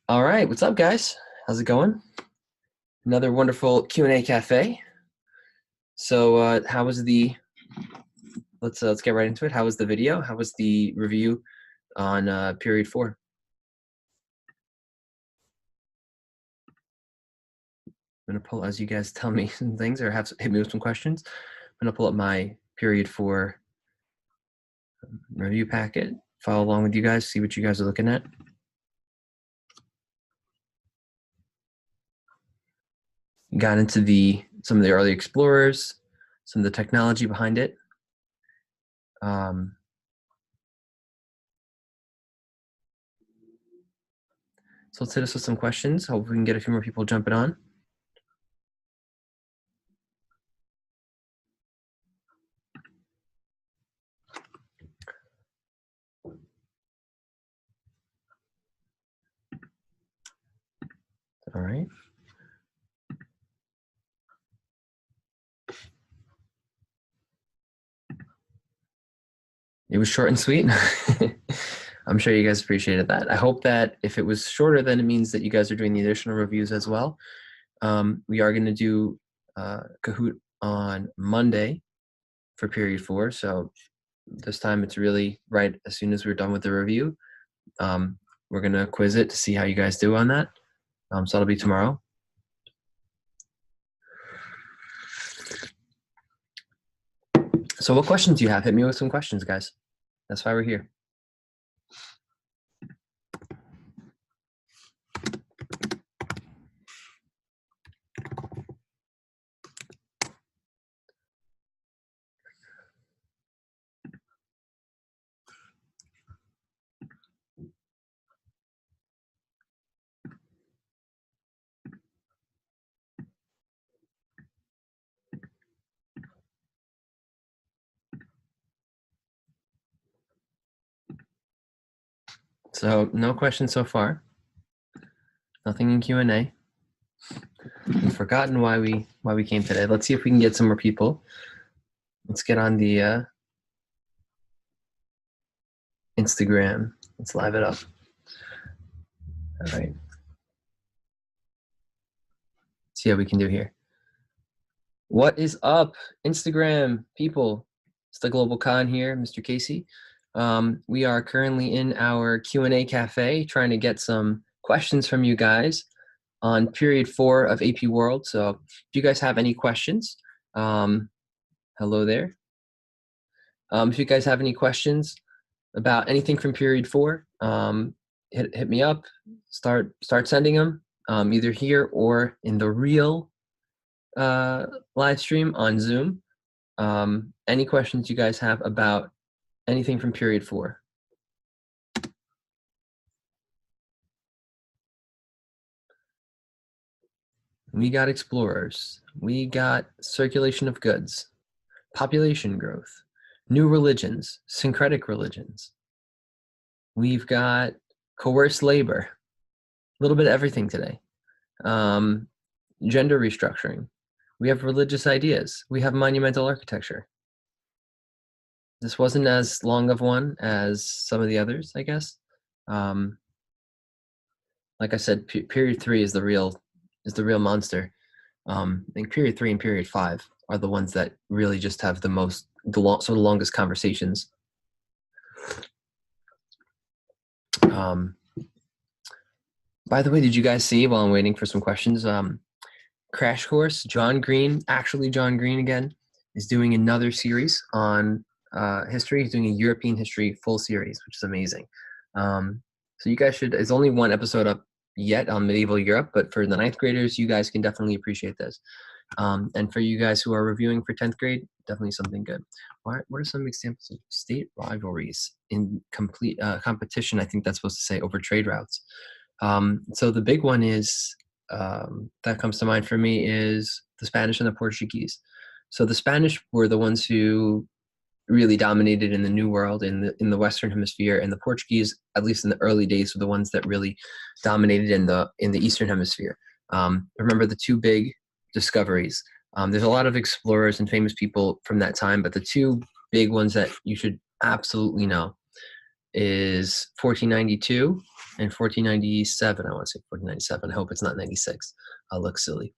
All right, what's up, guys? How's it going? Another wonderful Q&A cafe. So, how was the? Let's get right into it. How was the video? How was the review on period 4? I'm gonna pull as you guys tell me some things or hit me with some questions. I'm gonna pull up my period 4 review packet. Follow along with you guys. See what you guys are looking at. Got into some of the early explorers, some of the technology behind it. So let's hit us with some questions. Hope we can get a few more people jumping on. All right. It was short and sweet. I'm sure you guys appreciated that. I hope that if it was shorter, then it means that you guys are doing the additional reviews as well. We are going to do Kahoot on Monday for period 4. So this time it's really right as soon as we're done with the review. We're going to quiz it to see how you guys do on that. So that'll be tomorrow. So what questions do you have? Hit me with some questions, guys. That's why we're here. So no questions so far. Nothing in Q&A. We've forgotten why we came today. Let's see if we can get some more people. Let's get on the Instagram. Let's live it up. All right. See how we can do here. What is up, Instagram people? It's the Global Con here, Mr. Casey. We are currently in our Q&A cafe trying to get some questions from you guys on period 4 of AP World. So if you guys have any questions, hello there. If you guys have any questions about anything from period 4, hit me up. Start sending them either here or in the real live stream on Zoom. Any questions you guys have about anything from period 4? We got explorers. We got circulation of goods, population growth, new religions, syncretic religions. We've got coerced labor, a little bit of everything today. Gender restructuring. We have religious ideas. We have monumental architecture. This wasn't as long of one as some of the others, I guess. Like I said, period 3 is the real monster. I think period 3 and period 5 are the ones that really just have the longest conversations. By the way, did you guys see, while I'm waiting for some questions, Crash Course, John Green again, is doing another series on history. He's doing a European history full series, which is amazing. So you guys should, there's only one episode up yet on medieval Europe, but for the 9th graders, you guys can definitely appreciate this. And for you guys who are reviewing for 10th grade, definitely something good. What are some examples of state rivalries in complete competition? I think that's supposed to say over trade routes. So the big one is, that comes to mind for me, is the Spanish and the Portuguese. So the Spanish were the ones who really dominated in the New World, in the Western Hemisphere, and the Portuguese, at least in the early days, were the ones that really dominated in the Eastern Hemisphere. Remember the two big discoveries. There's a lot of explorers and famous people from that time, but the two big ones that you should absolutely know is 1492 in 1497. I want to say 1497. I hope it's not 96. I'll look silly.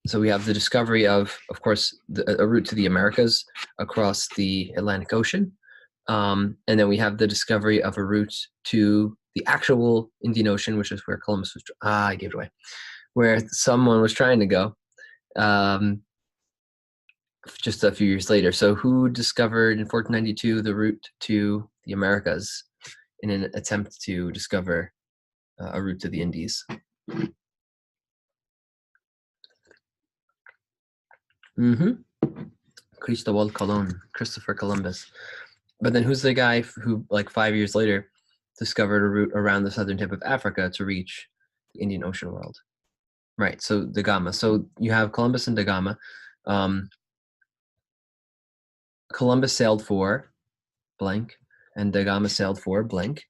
So we have the discovery of course, a route to the Americas across the Atlantic Ocean. And then we have the discovery of a route to the actual Indian Ocean, which is where Columbus was. I gave it away. Where someone was trying to go. Just a few years later. So who discovered in 1492 the route to the Americas in an attempt to discover a route to the Indies? Cristobal Colon, Christopher Columbus. But then who's the guy who, like 5 years later, discovered a route around the southern tip of Africa to reach the Indian Ocean world? Right, so Da Gama. So you have Columbus and Da Gama. Columbus sailed for blank, and Da Gama sailed for blank.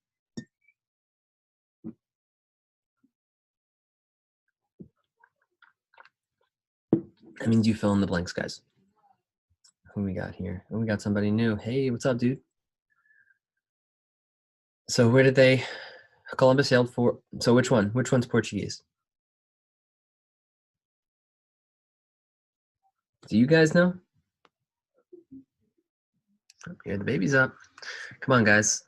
That means you fill in the blanks, guys. Who we got here? Oh, we got somebody new. Hey, what's up, dude? So where did they? Columbus sailed for. So which one? Which one's Portuguese? Do you guys know? Here, the baby's up. Come on, guys.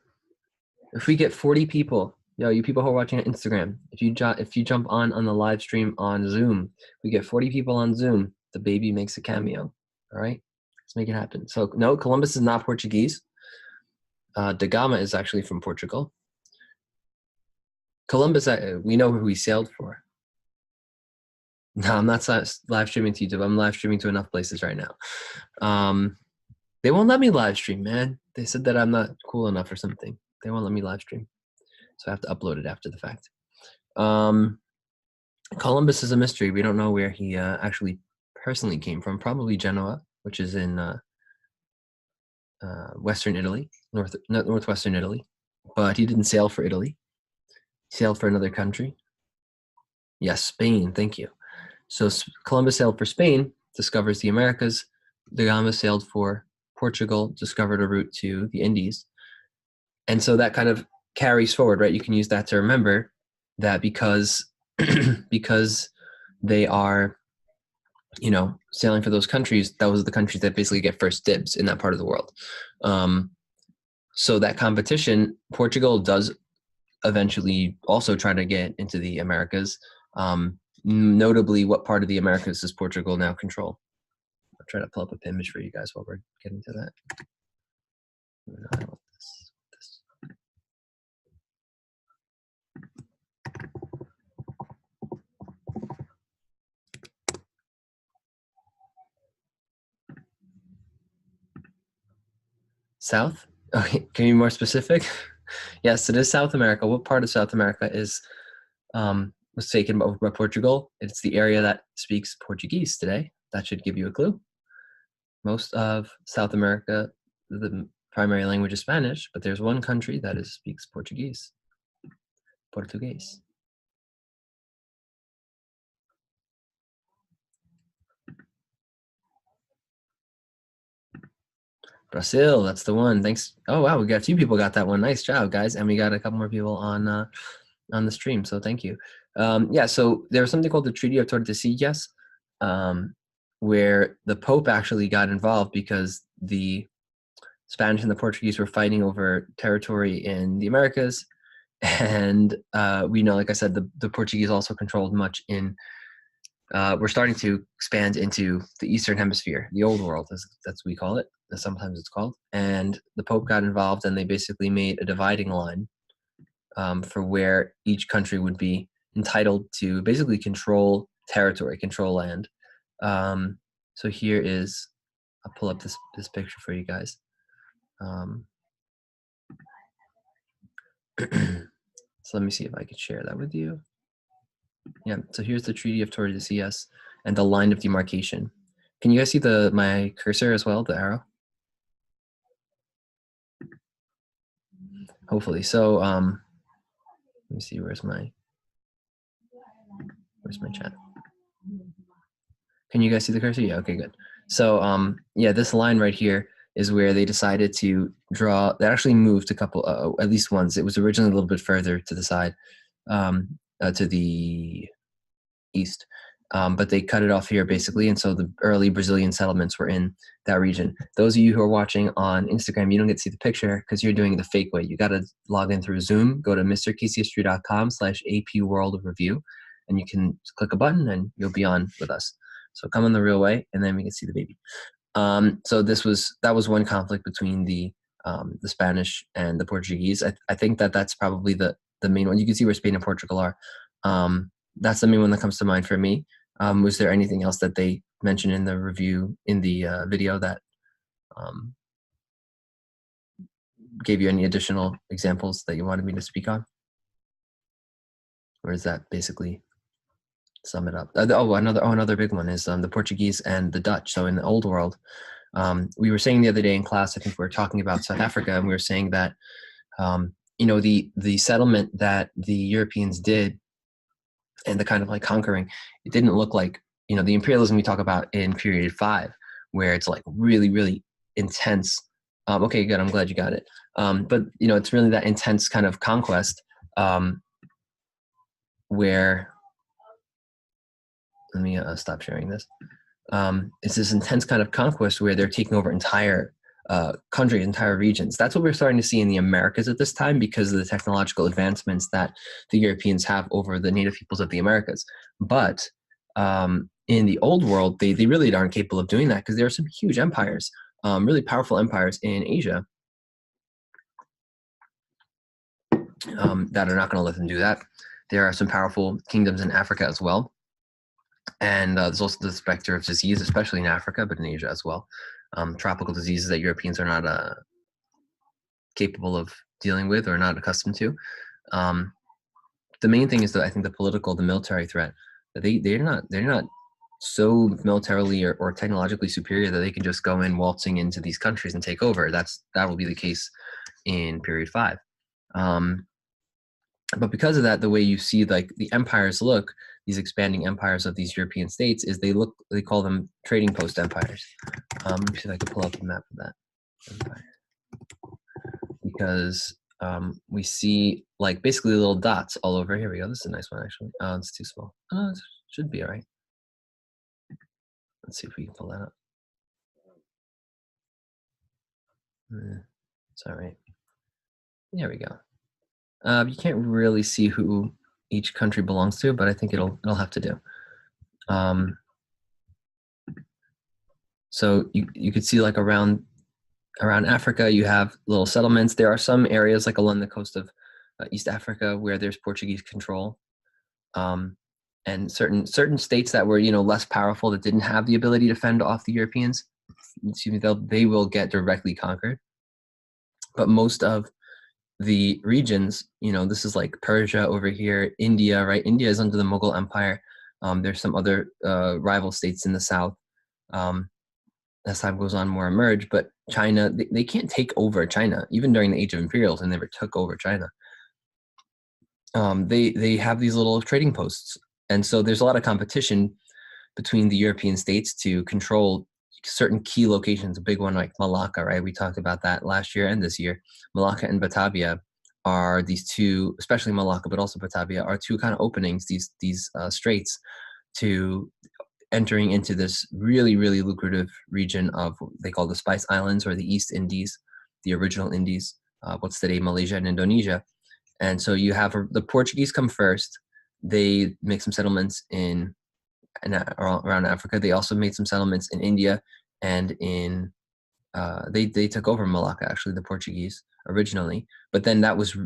If we get 40 people, yo, you people who are watching on Instagram, if you jump on the live stream on Zoom, we get 40 people on Zoom, the baby makes a cameo. All right, let's make it happen. So no, Columbus is not Portuguese. Da Gama is actually from Portugal. Columbus, we know who he sailed for. No, I'm not live streaming to YouTube. I'm live streaming to enough places right now. They won't let me live stream, man. They said that I'm not cool enough or something. They won't let me live stream. So I have to upload it after the fact. Columbus is a mystery. We don't know where he actually personally came from. Probably Genoa, which is in Western Italy, northwestern Italy. But he didn't sail for Italy. He sailed for another country. Yes, Spain. Thank you. So Columbus sailed for Spain, discovers the Americas. Da Gama sailed for Portugal, discovered a route to the Indies. And so that kind of carries forward, right? You can use that to remember that because they are, sailing for those countries, those are the countries that basically get first dibs in that part of the world. So that competition, Portugal does eventually also try to get into the Americas. Notably, what part of the Americas does Portugal now control? I'll try to pull up an image for you guys while we're getting to that. I want this. South? Okay, can you be more specific? Yes, it is South America. What part of South America was taken over by Portugal? It's the area that speaks Portuguese today. That should give you a clue. Most of South America, the primary language is Spanish, but there's one country that speaks Portuguese. Portuguese. Brazil, that's the one. Thanks. Oh wow, we got 2 people got that one. Nice job, guys. And we got a couple more people on the stream, so thank you. Yeah, so there was something called the Treaty of Tordesillas, where the Pope actually got involved because the Spanish and the Portuguese were fighting over territory in the Americas. And we know, like I said, the Portuguese also controlled much in, we're starting to expand into the Eastern Hemisphere, the Old World, as that's what we call it, as sometimes it's called. And the Pope got involved, and they basically made a dividing line for where each country would be entitled to basically control territory, control land. So here is, I'll pull up this picture for you guys. So let me see if I could share that with you. Yeah, so here's the Treaty of Tordesillas and the line of demarcation. Can you guys see my cursor as well, the arrow? Hopefully. So let me see, where's my chat? Can you guys see the cursor? Yeah, okay, good. So yeah, this line right here, is where they decided to draw. They actually moved a couple, at least once. It was originally a little bit further to the side, to the east. But they cut it off here basically, and so the early Brazilian settlements were in that region. Those of you who are watching on Instagram, you don't get to see the picture because you're doing it the fake way. You got to log in through Zoom. Go to mrkchistory.com/AP World Review, and you can click a button and you'll be on with us. So come on the real way, and then we can see the baby. So that was one conflict between the Spanish and the Portuguese. I think that's probably the main one. You can see where Spain and Portugal are. That's the main one that comes to mind for me. Was there anything else that they mentioned in the review in the video that gave you any additional examples that you wanted me to speak on? Or is that basically sum it up? Another big one is the Portuguese and the Dutch. So in the old world, we were saying the other day in class, I think we were talking about South Africa, and we were saying that the settlement that the Europeans did and the kind of like conquering, it didn't look like the imperialism we talk about in period 5, where it's like really, really intense. Okay, good. I'm glad you got it. But it's really that intense kind of conquest where. Let me stop sharing this. It's this intense kind of conquest where they're taking over entire countries, entire regions. That's what we're starting to see in the Americas at this time because of the technological advancements that the Europeans have over the native peoples of the Americas. But in the old world, they really aren't capable of doing that because there are some huge empires, really powerful empires in Asia that are not going to let them do that. There are some powerful kingdoms in Africa as well. And there's also the specter of disease, especially in Africa, but in Asia as well. Tropical diseases that Europeans are not capable of dealing with or not accustomed to. The main thing is that I think the military threat. They're not so militarily or technologically superior that they can just go in waltzing into these countries and take over. That will be the case in period 5. But because of that, the way you see like the empires look, these expanding empires of these European states, is they call them trading post empires. Let me see if I can pull up a map of that empire. Because we see like basically little dots all over. Here we go. This is a nice one actually. Oh, it's too small. Oh, it should be all right. Let's see if we can pull that up. It's all right. There we go. You can't really see who each country belongs to, but I think it'll have to do. So you could see like around Africa, you have little settlements. There are some areas like along the coast of East Africa where there's Portuguese control, and certain states that were less powerful, that didn't have the ability to fend off the Europeans. They will get directly conquered. But most of the regions, this is like Persia over here, India, right? India is under the Mughal Empire. There's some other rival states in the south. As time goes on, more emerge. But China, they can't take over China. Even during the Age of Imperials, they never took over China. They have these little trading posts. And so there's a lot of competition between the European states to control certain key locations. A big one like Malacca, right? We talked about that last year and this year. Malacca and Batavia are these two, especially Malacca, but also Batavia, are two kind of openings, these straits to entering into this really, really lucrative region of what they call the Spice Islands or the East Indies, the original Indies, what's today Malaysia and Indonesia. And so you have the Portuguese come first. They make some settlements around Africa. They also made some settlements in India and in they took over Malacca, actually, the Portuguese originally. But then that was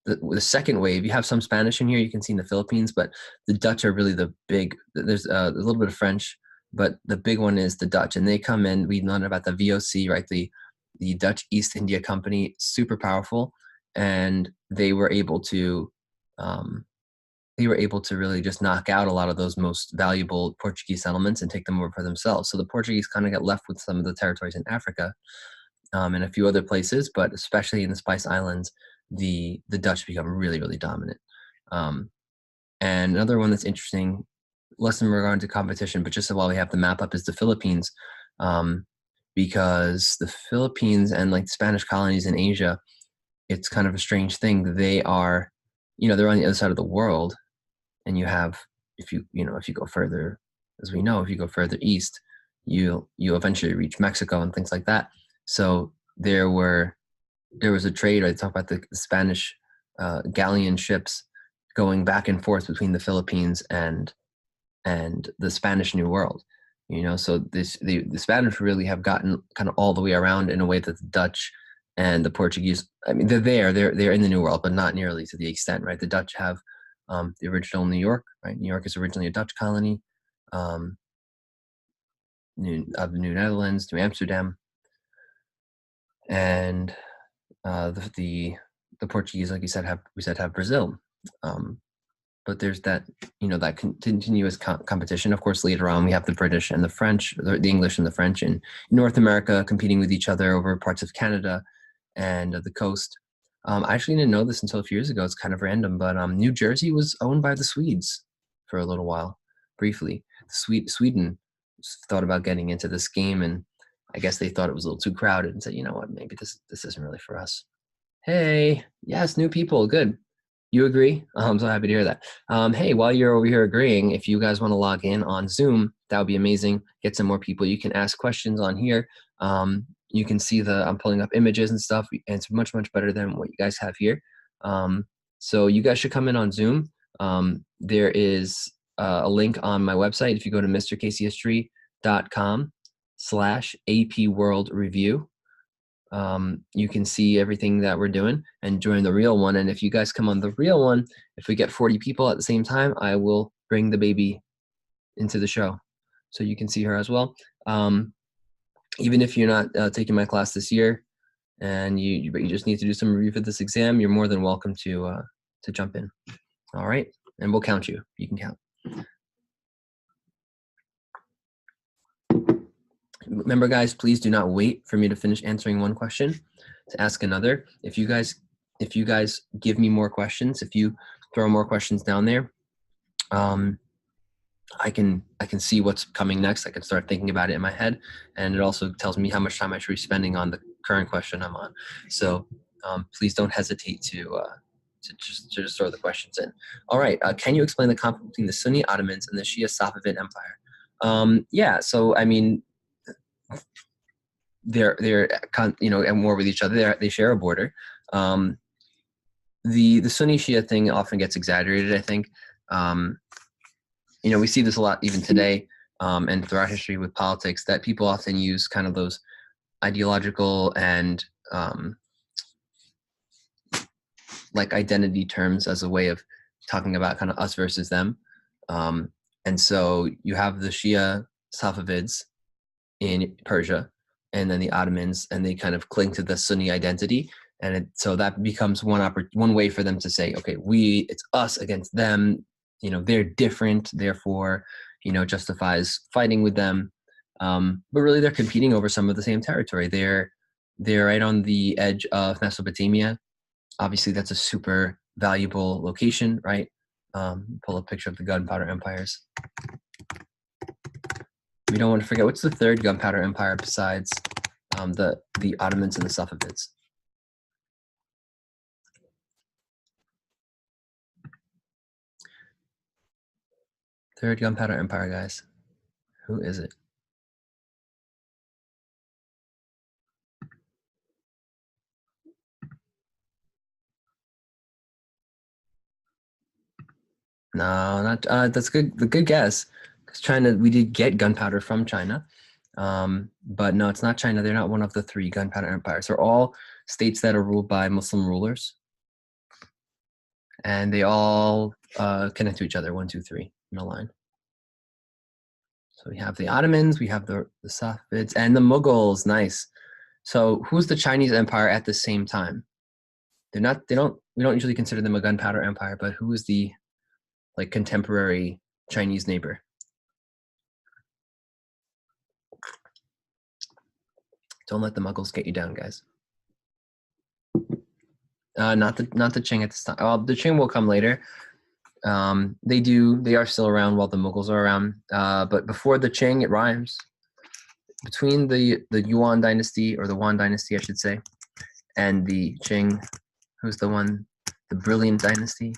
the second wave. You have some Spanish in here, you can see in the Philippines, but the Dutch are really the big. There's a little bit of French, but the big one is the Dutch, and they come in. We learned about the VOC, right? The Dutch East India Company, super powerful, and they were able to really just knock out a lot of those most valuable Portuguese settlements and take them over for themselves. So the Portuguese kind of get left with some of the territories in Africa and a few other places, but especially in the Spice Islands, the Dutch become really, really dominant. And another one that's interesting, less in regard to competition, but just while we have the map up, is the Philippines. because the Philippines and like Spanish colonies in Asia, it's kind of a strange thing. They are, they're on the other side of the world, and you have, if you go further, as we know, if you go further east, you eventually reach Mexico and things like that. So there was a trade. I talk about the Spanish galleon ships going back and forth between the Philippines and the Spanish New World. So the Spanish really have gotten kind of all the way around in a way that the Dutch and the Portuguese, I mean, they're in the New World, but not nearly to the extent, right? The Dutch have the original New York, right? New York is originally a Dutch colony, of the New Netherlands, New Amsterdam, and the Portuguese, like you said, have Brazil. But there's that, that continuous competition. Of course, later on, we have the British and the French, the English and the French in North America competing with each other over parts of Canada and the coast. I actually didn't know this until a few years ago. It's kind of random, but New Jersey was owned by the Swedes for a little while, briefly. Sweden thought about getting into this game, and I guess they thought it was a little too crowded and said, you know what, maybe this isn't really for us. Hey, yes, new people, good. You agree? I'm so happy to hear that. Hey, while you're over here agreeing, if you guys want to log in on Zoom, that would be amazing. Get some more people. You can ask questions on here. You can see I'm pulling up images and stuff, and it's much, much better than what you guys have here. So you guys should come in on Zoom. There is a link on my website. If you go to mrcaseyhistory.com/AP World Review, you can see everything that we're doing and join the real one. And if you guys come on the real one, if we get 40 people at the same time, I will bring the baby into the show so you can see her as well. Even if you're not taking my class this year and but you just need to do some review for this exam, you're more than welcome to jump in. All right. And we'll count you. You can count. Remember, guys, please do not wait for me to finish answering one question to ask another. If you guys give me more questions, if you throw more questions down there, I can see what's coming next. I can start thinking about it in my head, and it also tells me how much time I should be spending on the current question I'm on. So please don't hesitate to just throw the questions in. All right. Can you explain the conflict between the Sunni Ottomans and the Shia Safavid Empire? Yeah. So I mean, they're at war with each other. They share a border. The Sunni Shia thing often gets exaggerated, I think. We see this a lot even today, and throughout history with politics, that people often use kind of those ideological and like identity terms as a way of talking about kind of us versus them. And so you have the Shia Safavids in Persia, and then the Ottomans, and they kind of cling to the Sunni identity. And so that becomes one way for them to say, okay, it's us against them. They're different, therefore, justifies fighting with them. But really, they're competing over some of the same territory. They're right on the edge of Mesopotamia. Obviously, that's a super valuable location, right? Pull a picture of the gunpowder empires. We don't want to forget, what's the third gunpowder empire besides the Ottomans and the Safavids? Third gunpowder empire, guys. Who is it? No, not that's good. The good guess, because China, we did get gunpowder from China, but no, it's not China. They're not one of the three gunpowder empires. They're all states that are ruled by Muslim rulers, and they all connect to each other. 1, 2, 3 in a line. So we have the Ottomans, we have the Safavids, and the Mughals. Nice. So who's the Chinese empire at the same time? We don't usually consider them a gunpowder empire, but who is the contemporary Chinese neighbor? Don't let the Mughals get you down, guys. Not the Qing at this time. Well, the Qing will come later. They are still around while the Mughals are around. But before the Qing, it rhymes. between the Yuan dynasty, or the Yuan dynasty, I should say, and the Qing, who's the brilliant dynasty,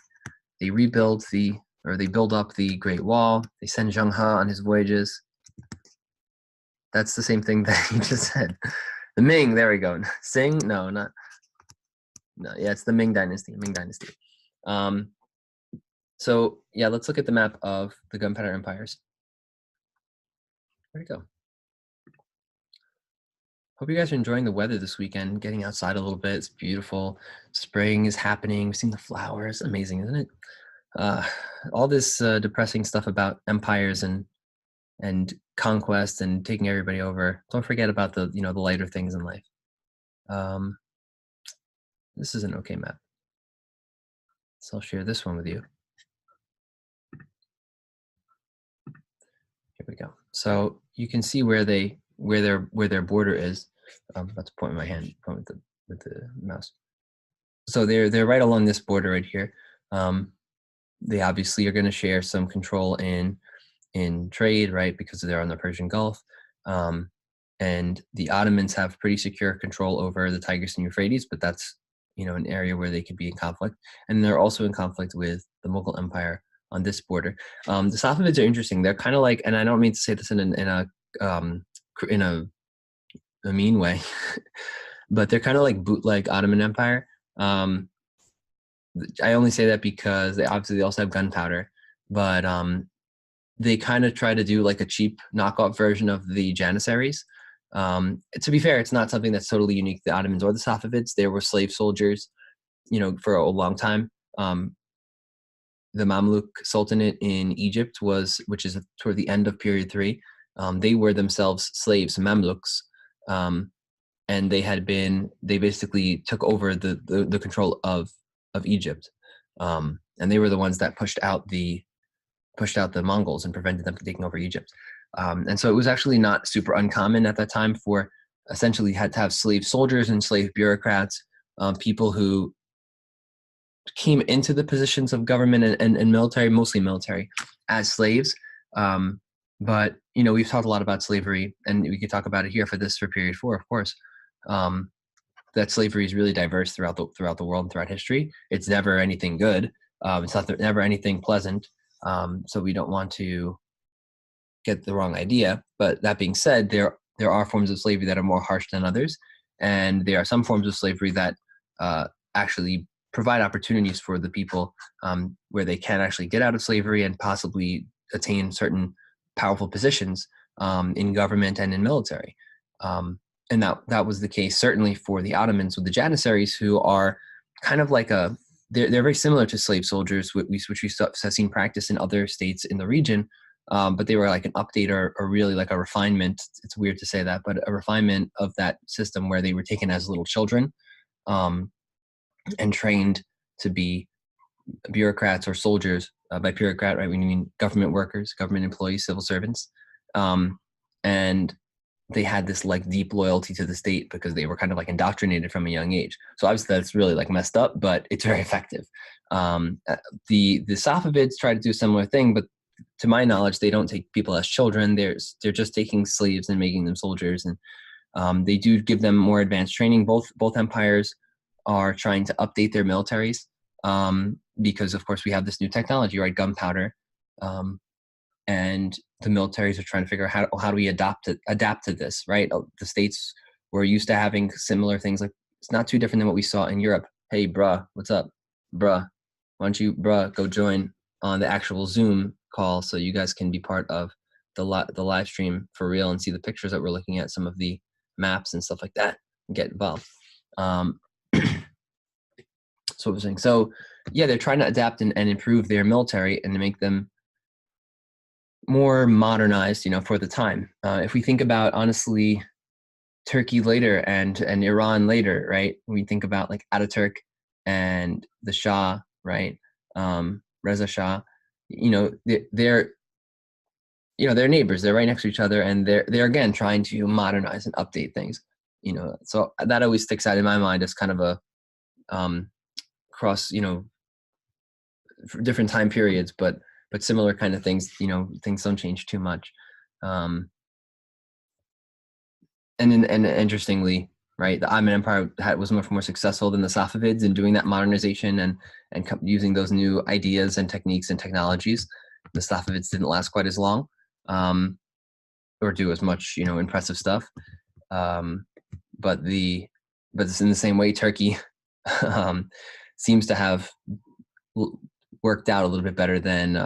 they build up the Great Wall. They send Zheng He on his voyages. That's the same thing that he just said. The Ming, there we go. Sing, no, not, no, yeah, it's the Ming dynasty. So yeah, let's look at the map of the gunpowder empires. There we go. Hope you guys are enjoying the weather this weekend, getting outside a little bit. It's beautiful. Spring is happening. We've seen the flowers. Amazing, isn't it? All this depressing stuff about empires and conquest and taking everybody over. Don't forget about the lighter things in life. This is an okay map. So I'll share this one with you. Here we go. So you can see where their border is. I'm about to point with my hand, point with the mouse. So they're right along this border right here. They obviously are going to share some control in trade, right? Because they're on the Persian Gulf. And the Ottomans have pretty secure control over the Tigris and Euphrates, but that's an area where they could be in conflict. And they're also in conflict with the Mughal Empire on this border. The Safavids are interesting. They're kind of like, and I don't mean to say this in a mean way, but they're kind of like bootleg Ottoman Empire. I only say that because they also have gunpowder, but they kind of try to do like a cheap knockoff version of the Janissaries. To be fair, it's not something that's totally unique to the Ottomans or the Safavids. They were slave soldiers, for a long time. The Mamluk Sultanate in Egypt which is toward the end of period 3. They were themselves slaves, Mamluks, and they basically took over the control of Egypt, and they were the ones that pushed out the Mongols and prevented them from taking over Egypt. And so it was actually not super uncommon at that time for essentially had to have slave soldiers and slave bureaucrats, people who came into the positions of government and military, mostly military, as slaves. But we've talked a lot about slavery, and we could talk about it here for period 4, of course. That slavery is really diverse throughout the world and throughout history. It's never anything good. It's never anything pleasant. So we don't want to get the wrong idea. But that being said, there are forms of slavery that are more harsh than others, and there are some forms of slavery that actually provide opportunities for the people, where they can actually get out of slavery and possibly attain certain powerful positions in government and in military. And that was the case certainly for the Ottomans with the Janissaries, who are kind of like they're very similar to slave soldiers, which we have seen practice in other states in the region, but they were like an update or really like a refinement. It's weird to say that, but a refinement of that system where they were taken as little children, and trained to be bureaucrats or soldiers. By bureaucrat, right, we mean government workers, government employees, civil servants, and they had this like deep loyalty to the state because they were kind of like indoctrinated from a young age. So obviously that's really like messed up, but it's very effective. The Safavids try to do a similar thing, but to my knowledge, they don't take people as children. They're just taking slaves and making them soldiers, and they do give them more advanced training. Both empires are trying to update their militaries, because of course we have this new technology, right? Gunpowder. And the militaries are trying to figure out how do we adapt to this, right? The states were used to having similar things. Like, it's not too different than what we saw in Europe. Hey, bruh, what's up? Bruh, why don't you, bruh, go join on the actual Zoom call so you guys can be part of the live stream for real and see the pictures that we're looking at, some of the maps and stuff like that, and get involved. So what we're saying. So yeah, they're trying to adapt and improve their military and to make them more modernized, for the time. If we think about, honestly, Turkey later and Iran later, right? We think about like Ataturk and the Shah, right? Reza Shah, they're neighbors. They're right next to each other, and they're again trying to modernize and update things. So that always sticks out in my mind as kind of a cross, for different time periods, but similar kind of things. Things don't change too much. and interestingly, right, the Ottoman Empire was much more successful than the Safavids in doing that modernization and using those new ideas and techniques and technologies. The Safavids didn't last quite as long, or do as much, impressive stuff. Um, but it's in the same way, Turkey seems to have worked out a little bit better than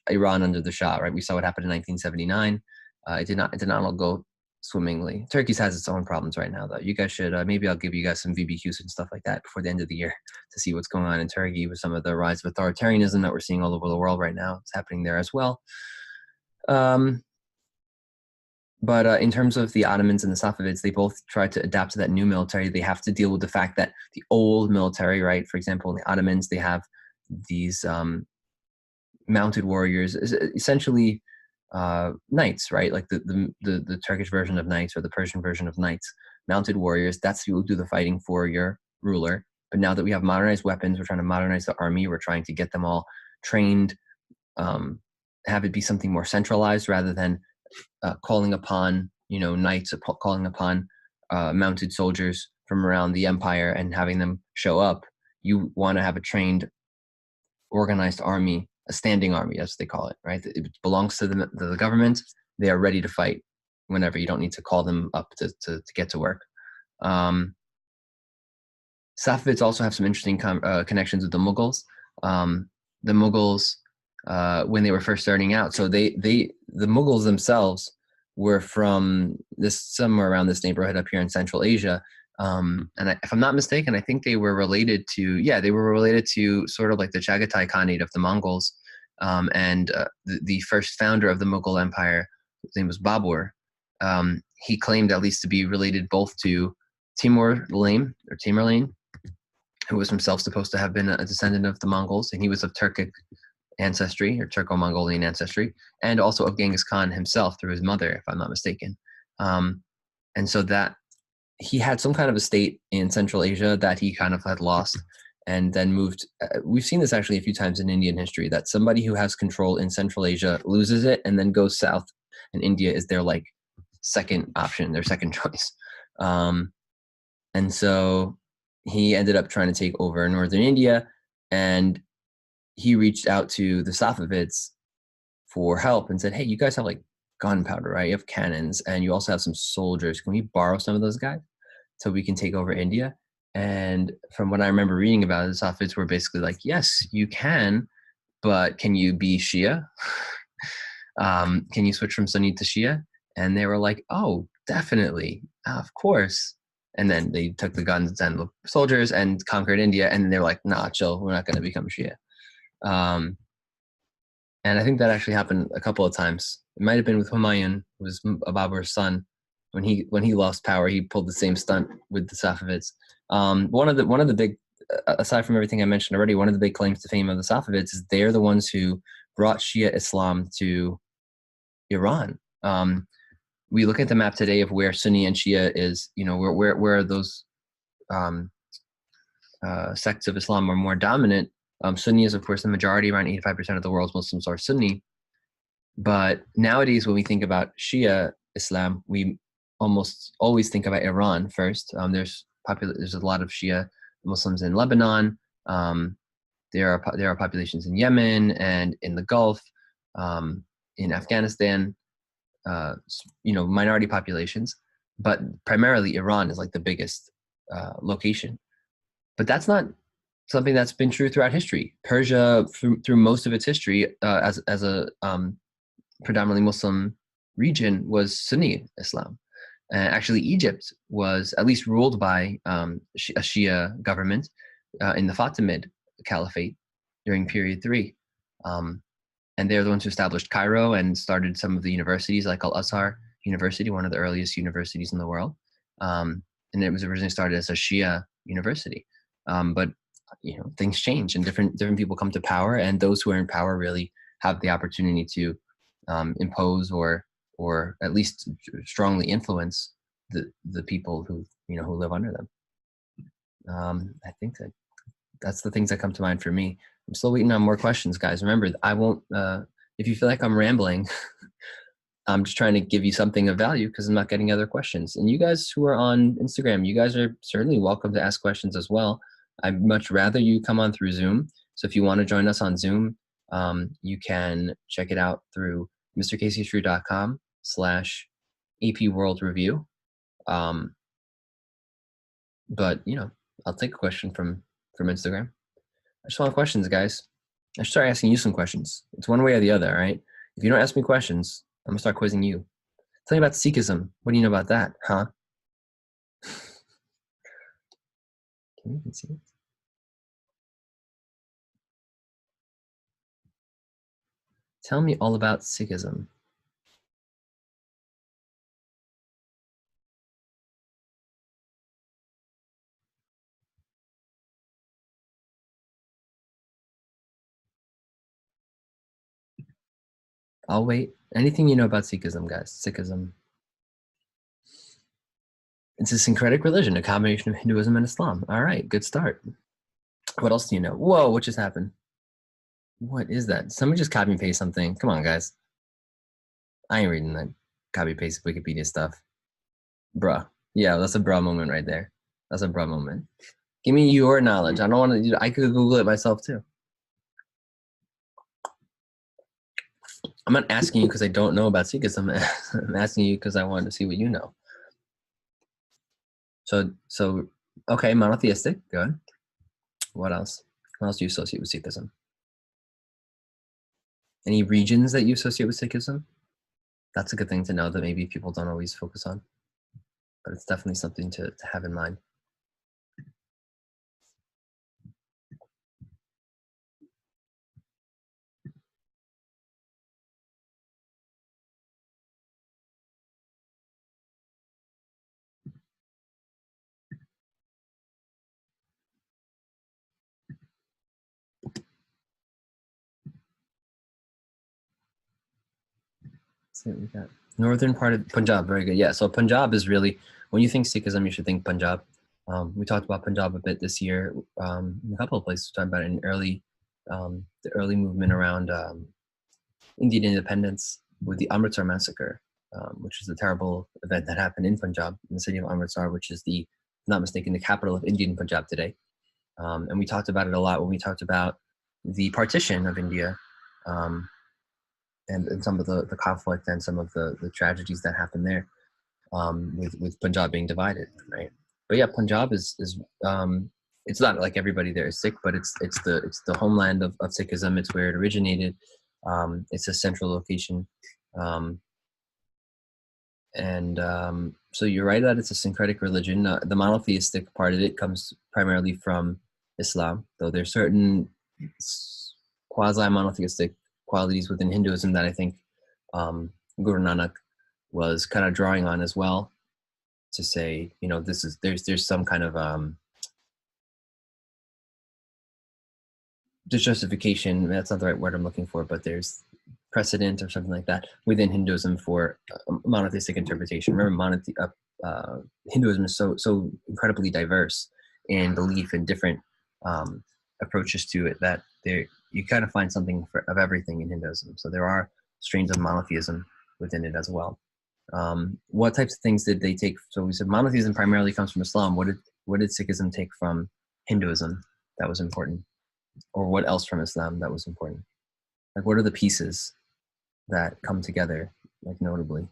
Iran under the Shah. Right, we saw what happened in 1979. It did not all go swimmingly. Turkey's has its own problems right now, though. You guys should maybe I'll give you guys some VBQs and stuff like that before the end of the year to see what's going on in Turkey with some of the rise of authoritarianism that we're seeing all over the world right now. It's happening there as well. But in terms of the Ottomans and the Safavids, they both tried to adapt to that new military. They have to deal with the fact that the old military, right? For example, in the Ottomans, they have these mounted warriors, essentially knights, right? Like the Turkish version of knights or the Persian version of knights, mounted warriors. That's who will do the fighting for your ruler. But now that we have modernized weapons, we're trying to modernize the army. We're trying to get them all trained, have it be something more centralized rather than calling upon knights, calling upon mounted soldiers from around the empire and having them show up. You want to have a trained, organized army, a standing army, as they call it, right? It belongs to the government. They are ready to fight whenever. You don't need to call them up to get to work. Safavids also have some interesting connections with the Mughals. The Mughals, when they were first starting out, so the Mughals themselves were from somewhere around this neighborhood up here in Central Asia. And if I'm not mistaken, I think they were related to sort of like the Chagatai Khanate of the Mongols. And the first founder of the Mughal Empire, his name was Babur. He claimed at least to be related both to Tamerlane, who was himself supposed to have been a descendant of the Mongols, and he was of Turkic ancestry or Turco-Mongolian ancestry, and also of Genghis Khan himself through his mother, if I'm not mistaken. And so that he had some kind of estate in Central Asia that he kind of had lost and then moved. We've seen this actually a few times in Indian history, that somebody who has control in Central Asia loses it and then goes south, and India is their like second option, their second choice. And so he ended up trying to take over northern India, and he reached out to the Safavids for help and said, hey, you guys have like gunpowder, right? You have cannons, and you also have some soldiers. Can we borrow some of those guys so we can take over India? And from what I remember reading about it, the Safavids were basically like, yes, you can, but can you be Shia? Can you switch from Sunni to Shia? And they were like, oh, definitely, of course. And then they took the guns and the soldiers and conquered India. And they were like, nah, chill, we're not going to become Shia. And I think that actually happened a couple of times. It might have been with Humayun, who was Babur's son. When he lost power, he pulled the same stunt with the Safavids. One of the big, aside from everything I mentioned already, one of the big claims to fame of the Safavids is they're the ones who brought Shia Islam to Iran. We look at the map today of where Sunni and Shia is. Where those sects of Islam are more dominant. Sunni is, of course, the majority. Around 85% of the world's Muslims are Sunni. But nowadays, when we think about Shia Islam, we almost always think about Iran first. There's a lot of Shia Muslims in Lebanon. There are populations in Yemen and in the Gulf, in Afghanistan. Minority populations, but primarily Iran is like the biggest location. But that's not something that's been true throughout history. Persia, through most of its history, as a predominantly Muslim region, was Sunni Islam. Actually, Egypt was at least ruled by a Shia government in the Fatimid Caliphate during period 3. And they're the ones who established Cairo and started some of the universities, like Al-Azhar University, one of the earliest universities in the world. And it was originally started as a Shia university. But things change, and different people come to power, and those who are in power really have the opportunity to impose or at least strongly influence the people who live under them. I think that's the things that come to mind for me. I'm still waiting on more questions, guys. Remember, I won't. If you feel like I'm rambling, I'm just trying to give you something of value because I'm not getting other questions. And you guys who are on Instagram, you guys are certainly welcome to ask questions as well. I'd much rather you come on through Zoom. So if you want to join us on Zoom, you can check it out through mrcaseytrue.com/AP World Review. But I'll take a question from Instagram. I just want questions, guys. I should start asking you some questions. It's one way or the other, all right? If you don't ask me questions, I'm gonna start quizzing you. Tell me about Sikhism. What do you know about that, huh? Can you even see it? Tell me all about Sikhism. I'll wait. Anything you know about Sikhism, guys? Sikhism. It's a syncretic religion, a combination of Hinduism and Islam. All right, good start. What else do you know? Whoa, what just happened? What is that? Somebody just copy and paste something. Come on, guys. I ain't reading that copy paste Wikipedia stuff. Bruh. Yeah, that's a bruh moment right there. That's a bruh moment. Give me your knowledge. I don't want to. I could Google it myself too. I'm not asking you because I don't know about Sikhism. I'm asking you because I wanted to see what you know. So, okay, monotheistic. Good. What else? What else do you associate with Sikhism? Any regions that you associate with Sikhism? That's a good thing to know that maybe people don't always focus on, but it's definitely something to have in mind. Let's see what we got. Northern part of Punjab, very good. Yeah, so Punjab is really, when you think Sikhism, you should think Punjab. We talked about Punjab a bit this year. In a couple of places, we talked about it in the early movement around Indian independence with the Amritsar massacre, which is a terrible event that happened in Punjab, in the city of Amritsar, which is the, not mistaken, the capital of Indian Punjab today. And we talked about it a lot when we talked about the partition of India, and some of the conflict and some of the tragedies that happened there, with Punjab being divided, right? But yeah, Punjab is it's not like everybody there is Sikh, but it's the homeland of Sikhism. It's where it originated. It's a central location, and so you're right that it's a syncretic religion. The monotheistic part of it comes primarily from Islam, though there's certain quasi-monotheistic qualities within Hinduism that I think Guru Nanak was kind of drawing on as well, to say, this is there's some kind of justification. That's not the right word I'm looking for, but there's precedent or something like that within Hinduism for monotheistic interpretation. Remember, Hinduism is so incredibly diverse in belief and different approaches to it that you kind of find something of everything in Hinduism. So there are strains of monotheism within it as well. What types of things did they take? So we said monotheism primarily comes from Islam. What did Sikhism take from Hinduism that was important? Or what else from Islam that was important? Like, what are the pieces that come together, like, notably?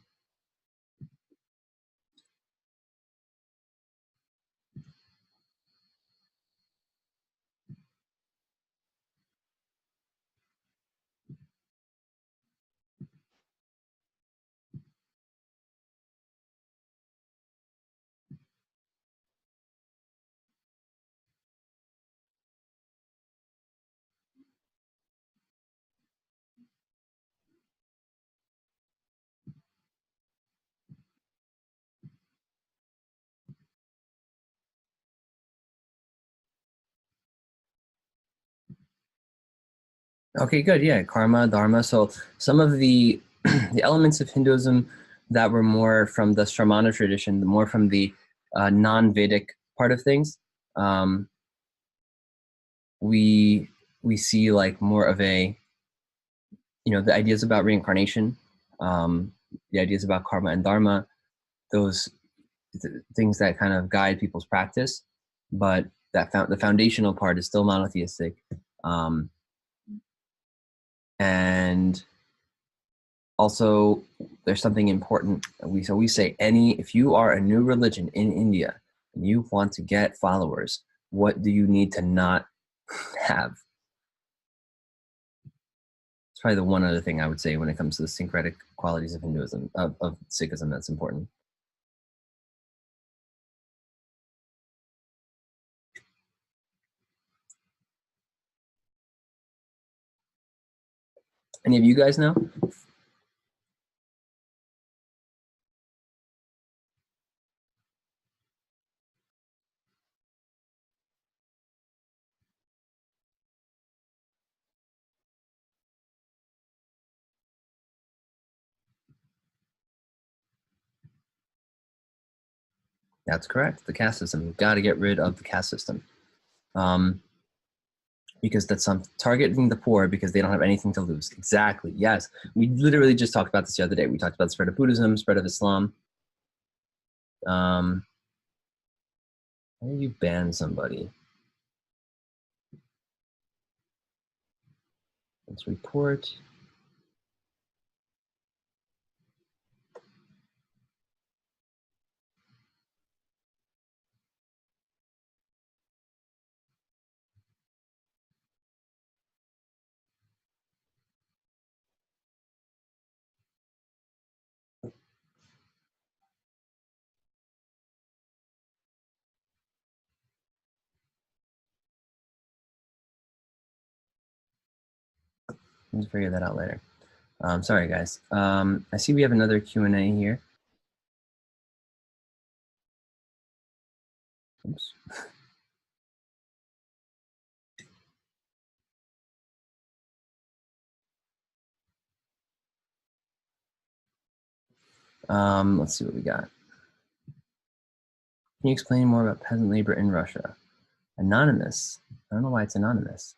Okay, good. Yeah, karma, dharma. So some of the the elements of Hinduism that were more from the Shramana tradition, more from the non-Vedic part of things, um, we we see like more of a, the ideas about reincarnation, the ideas about karma and dharma, those things that kind of guide people's practice, but the foundational part is still monotheistic. And also, there's something important. We say if you are a new religion in India and you want to get followers, what do you need to not have? It's probably the one other thing I would say when it comes to the syncretic qualities of Hinduism, of Sikhism, that's important. Any of you guys know? That's correct. The caste system. You've got to get rid of the caste system. Because that's targeting the poor because they don't have anything to lose. Exactly. Yes. We literally just talked about this the other day. We talked about the spread of Buddhism, spread of Islam. How do you ban somebody? Let's report. Let's figure that out later. Sorry, guys. I see we have another Q&A here. Oops. Let's see what we got. Can you explain more about peasant labor in Russia? Anonymous. I don't know why it's anonymous.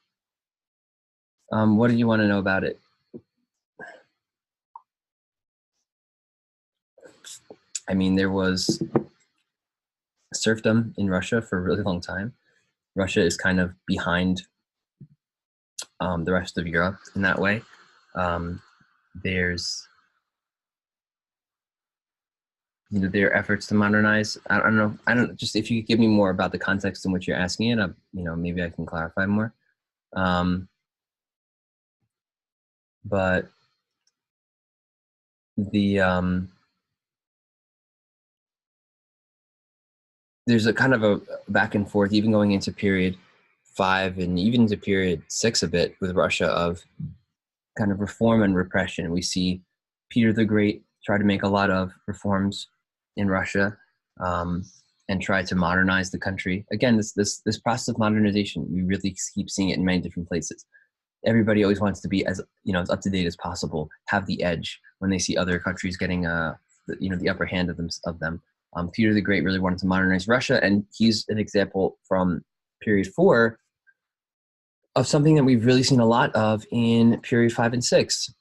What do you want to know about it? I mean, there was serfdom in Russia for a really long time. Russia is kind of behind the rest of Europe in that way. There's their efforts to modernize. I don't know. Just if you could give me more about the context in which you're asking it, maybe I can clarify more. But there's a kind of a back and forth, even going into period 5 and even into period 6 a bit with Russia, of kind of reform and repression. We see Peter the Great try to make a lot of reforms in Russia, and try to modernize the country. Again, this process of modernization, we really keep seeing it in many different places. Everybody always wants to be as up to date as possible, have the edge when they see other countries getting the upper hand of them. Peter the Great really wanted to modernize Russia, and he's an example from period 4 of something that we've really seen a lot of in period 5 and 6,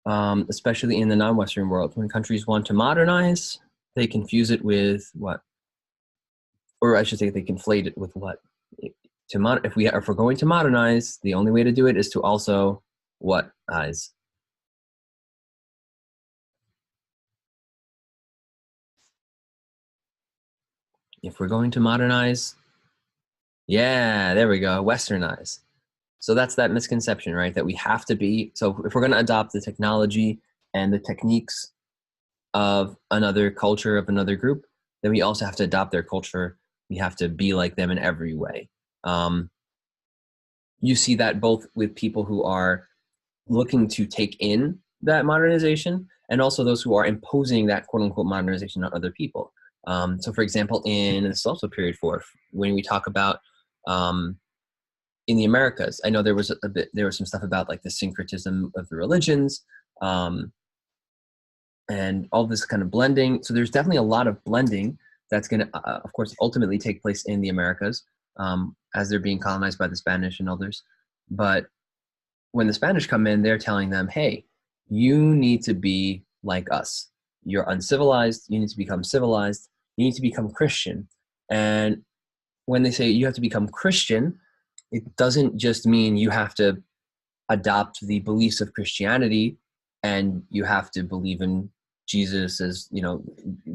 especially in the non-Western world. When countries want to modernize, they confuse it with what? Or I should say they conflate it with what? If we're going to modernize, the only way to do it is to also what, eyes? If we're going to modernize, yeah, there we go, Westernize. So that's that misconception, right? That we have to be, so if we're going to adopt the technology and the techniques of another culture, of another group, then we also have to adopt their culture. We have to be like them in every way. You see that both with people who are looking to take in that modernization, and also those who are imposing that quote unquote modernization on other people. So for example, in this is also period 4, when we talk about in the Americas, I know there was there was some stuff about like the syncretism of the religions, and all this kind of blending. So there's definitely a lot of blending that's going to, of course, ultimately take place in the Americas, as they're being colonized by the Spanish and others. But when the Spanish come in, they're telling them, hey, you need to be like us. You're uncivilized. You need to become civilized. You need to become Christian. And when they say you have to become Christian, it doesn't just mean you have to adopt the beliefs of Christianity and you have to believe in Jesus as,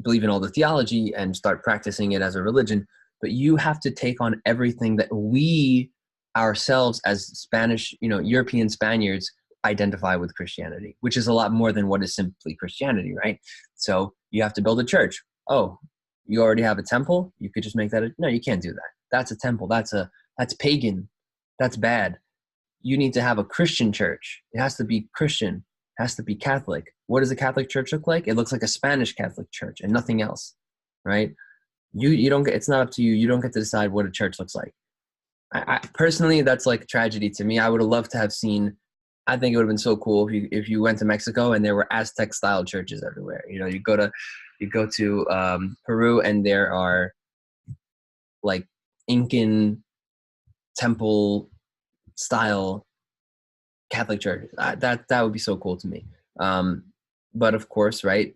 believe in all the theology and start practicing it as a religion, but you have to take on everything that we ourselves as Spanish, European Spaniards identify with Christianity, which is a lot more than what is simply Christianity, right? So you have to build a church. Oh, you already have a temple? You could just make that no, you can't do that. That's a temple. That's pagan. That's bad. You need to have a Christian church. It has to be Christian. It has to be Catholic. What does a Catholic church look like? It looks like a Spanish Catholic church and nothing else, right? You don't get, it's not up to you. You don't get to decide what a church looks like. I personally, that's like a tragedy to me. I would have loved to have seen, I think it would have been so cool if you went to Mexico and there were Aztec style churches everywhere. You go to Peru and there are like Incan temple style Catholic church. That would be so cool to me. But of course, right?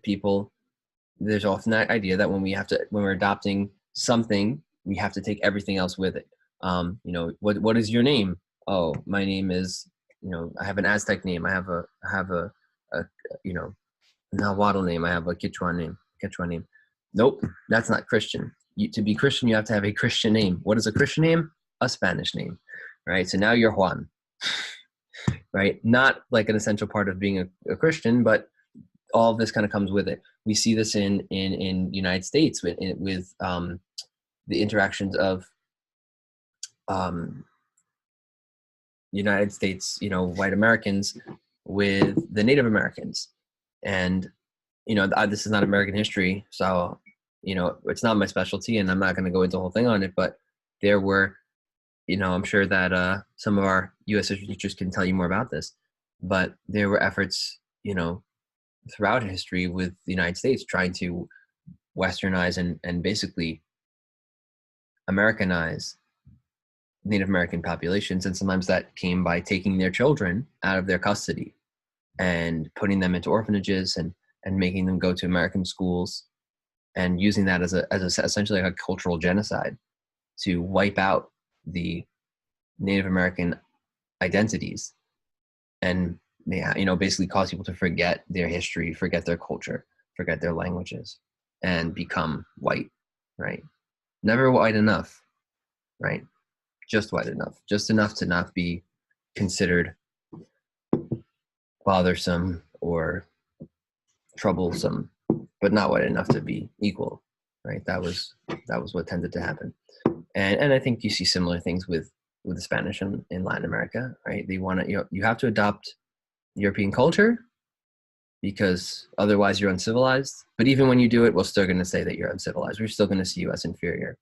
There's often that idea that when we're adopting something, we have to take everything else with it. What is your name? Oh, my name is, I have an Aztec name. I have a Nahuatl name. I have a Quechua name. Nope, that's not Christian. To be Christian, you have to have a Christian name. What is a Christian name? A Spanish name, right? So now you're Juan, right? Not like an essential part of being a Christian, but all of this kind of comes with it. We see this in United States with the interactions of United States, white Americans with the Native Americans. And, this is not American history, so, it's not my specialty and I'm not going to go into the whole thing on it, but there were, I'm sure that some of our U.S. history teachers can tell you more about this, but there were efforts, throughout history with the United States trying to westernize and basically Americanize Native American populations. And sometimes that came by taking their children out of their custody and putting them into orphanages and making them go to American schools and using that as essentially like a cultural genocide to wipe out the Native American identities and, basically cause people to forget their history, forget their culture, forget their languages, and become white, right? Never white enough, right? Just white enough, just enough to not be considered bothersome or troublesome, but not white enough to be equal, right? That was what tended to happen, and I think you see similar things with the Spanish in Latin America, right? They want to, you have to adopt European culture because otherwise you're uncivilized. But even when you do it, we're still going to say that you're uncivilized. We're still going to see you as inferior.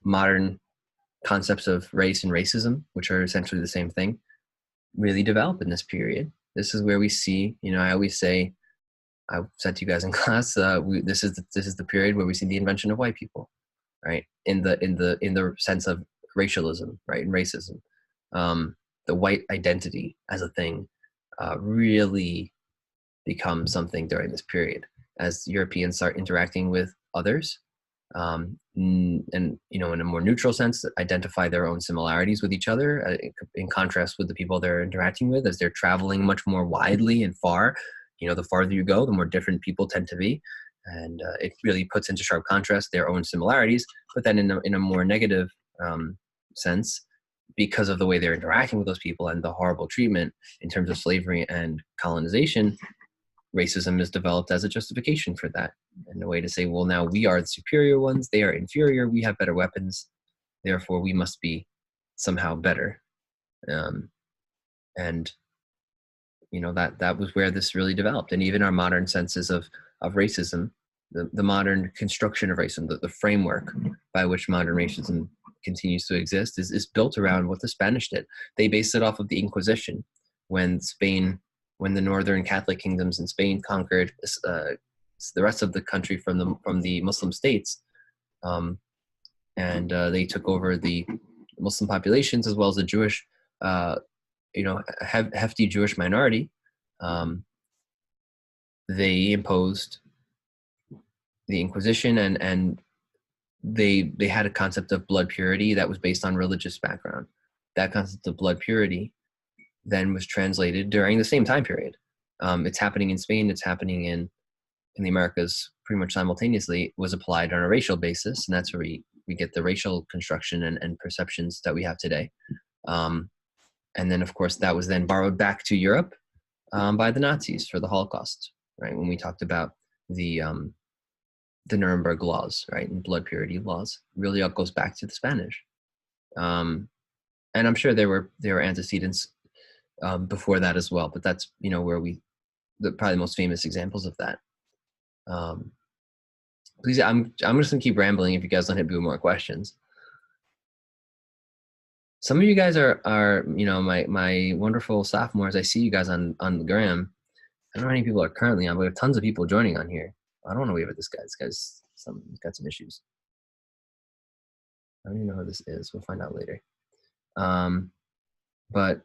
Modern concepts of race and racism, which are essentially the same thing, really develop in this period. This is where we see, I always say, I've said to you guys in class, this is the period where we see the invention of white people, right? In the sense of racialism, right, and racism. The white identity as a thing really becomes something during this period as Europeans start interacting with others, and in a more neutral sense, identify their own similarities with each other in contrast with the people they're interacting with as they're traveling much more widely and far. The farther you go, the more different people tend to be, and it really puts into sharp contrast their own similarities, but then in a more negative sense, because of the way they're interacting with those people and the horrible treatment in terms of slavery and colonization, racism is developed as a justification for that, and a way to say, well, now we are the superior ones, they are inferior, we have better weapons, therefore we must be somehow better. And that was where this really developed. And even our modern senses of racism, the modern construction of racism, the framework by which modern racism continues to exist is built around what the Spanish did. They based it off of the Inquisition when the northern Catholic kingdoms in Spain conquered the rest of the country from the Muslim states, and they took over the Muslim populations as well as the Jewish, hefty Jewish minority. they imposed the Inquisition, and they had a concept of blood purity that was based on religious background. That concept of blood purity then was translated during the same time period. It's happening in Spain. It's happening in the Americas pretty much simultaneously. Was applied on a racial basis, and that's where we get the racial construction and perceptions that we have today. And then, of course, that was then borrowed back to Europe by the Nazis for the Holocaust, right? When we talked about the Nuremberg laws, right, and blood purity laws, really all goes back to the Spanish. And I'm sure there were antecedents before that as well, but that's where probably the most famous examples of that. Please, I'm just gonna keep rambling if you guys don't hit me with more questions. Some of you guys are my wonderful sophomores. I see you guys on the gram. I don't know how many people are currently on, but we have tons of people joining on here. I don't want to wave at this guy. This guy's got some issues. I don't even know who this is. We'll find out later. But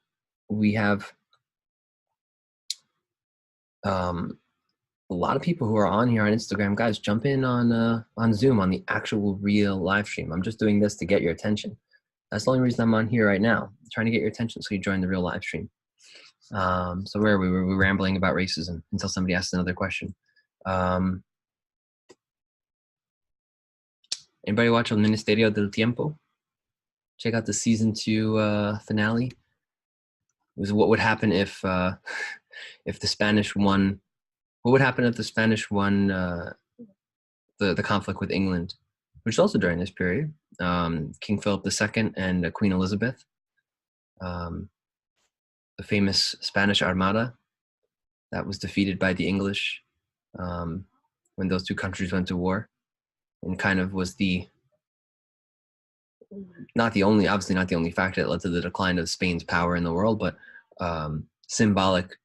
we have a lot of people who are on here on Instagram. Guys, jump in on Zoom on the actual real live stream. I'm just doing this to get your attention. That's the only reason I'm on here right now. I'm trying to get your attention so you join the real live stream. So where we were rambling about racism until somebody asked another question. Anybody watch El Ministerio del Tiempo? Check out the season 2 finale. It was what would happen if the Spanish won. What would happen if the Spanish won the conflict with England, which is also during this period. King Philip II and Queen Elizabeth, the famous Spanish Armada that was defeated by the English when those two countries went to war, and kind of was obviously not the only factor that led to the decline of Spain's power in the world, but symbolic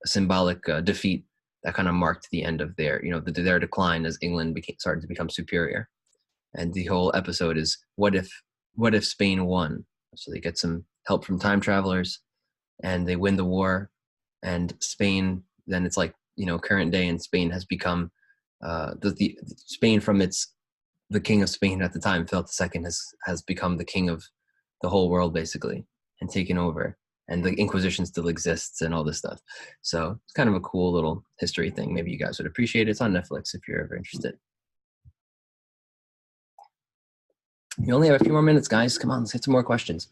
defeat that kind of marked the end of their decline as England started to become superior. And the whole episode is what if Spain won? So they get some help from time travelers, and they win the war. And Spain, then it's like current day, and Spain has become Spain from the king of Spain at the time, Philip II, has become the king of the whole world basically, and taken over. And the Inquisition still exists and all this stuff. So it's kind of a cool little history thing. Maybe you guys would appreciate it. It's on Netflix if you're ever interested. We only have a few more minutes, guys. Come on, let's get some more questions.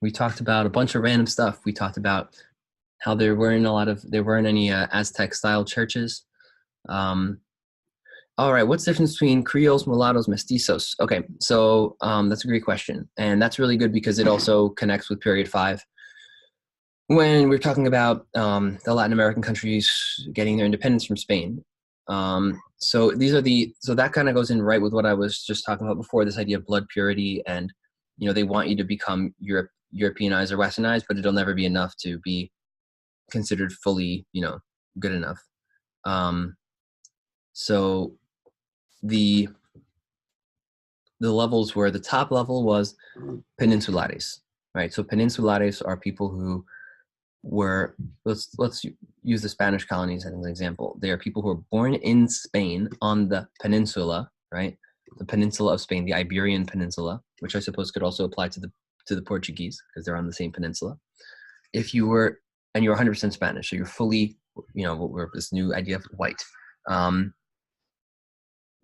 We talked about a bunch of random stuff. We talked about how there weren't any Aztec-style churches. All right, what's the difference between Creoles, mulattoes, mestizos? Okay, so that's a great question. And that's really good because it also connects with period 5. When we're talking about the Latin American countries getting their independence from Spain. So that kind of goes in right with what I was just talking about before, this idea of blood purity, and they want you to become Europeanized or Westernized, but it'll never be enough to be considered fully good enough. So the levels were, the top level was peninsulares, right? So peninsulares are people who were, let's use the Spanish colonies as an example. They are people who are born in Spain on the peninsula, right? The peninsula of Spain, the Iberian Peninsula, which I suppose could also apply to the Portuguese because they're on the same peninsula. If you were, and you're 100% Spanish, so you're fully, we're this new idea of white.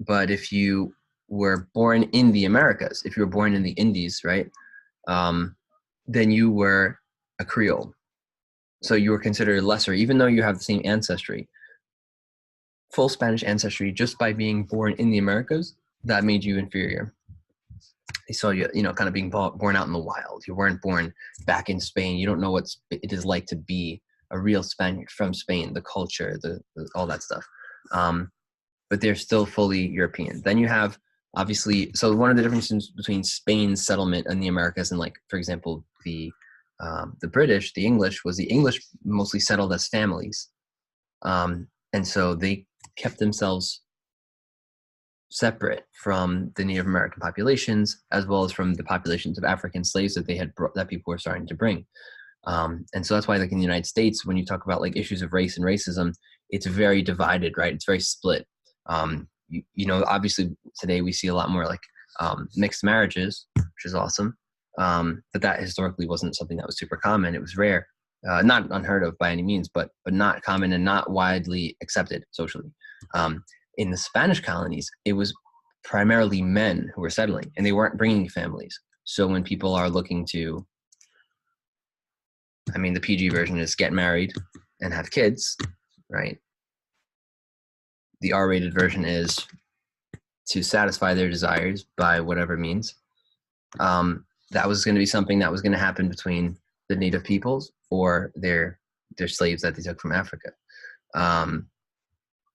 But if you were born in the Americas, if you were born in the Indies, right, then you were a Creole. So you were considered lesser, even though you have the same ancestry, full Spanish ancestry, just by being born in the Americas, that made you inferior. They saw you, kind of being born out in the wild. You weren't born back in Spain. You don't know what it is like to be a real Spaniard from Spain, the culture, all that stuff. But they're still fully European. Then you have, obviously, so one of the differences between Spain's settlement in the Americas and, like, for example, the British, the English mostly settled as families. And so they kept themselves separate from the Native American populations, as well as from the populations of African slaves that that people were starting to bring. And so that's why, like in the United States, when you talk about like issues of race and racism, it's very divided, right? It's very split. You know, obviously today we see a lot more like mixed marriages, which is awesome. But that historically wasn't something that was super common. It was rare, not unheard of by any means, but not common and not widely accepted socially. In the Spanish colonies, it was primarily men who were settling, and they weren't bringing families. So when people are looking to, I mean, the PG version is get married and have kids, right? The R-rated version is to satisfy their desires by whatever means. That was going to be something that was going to happen between the native peoples or their slaves that they took from Africa.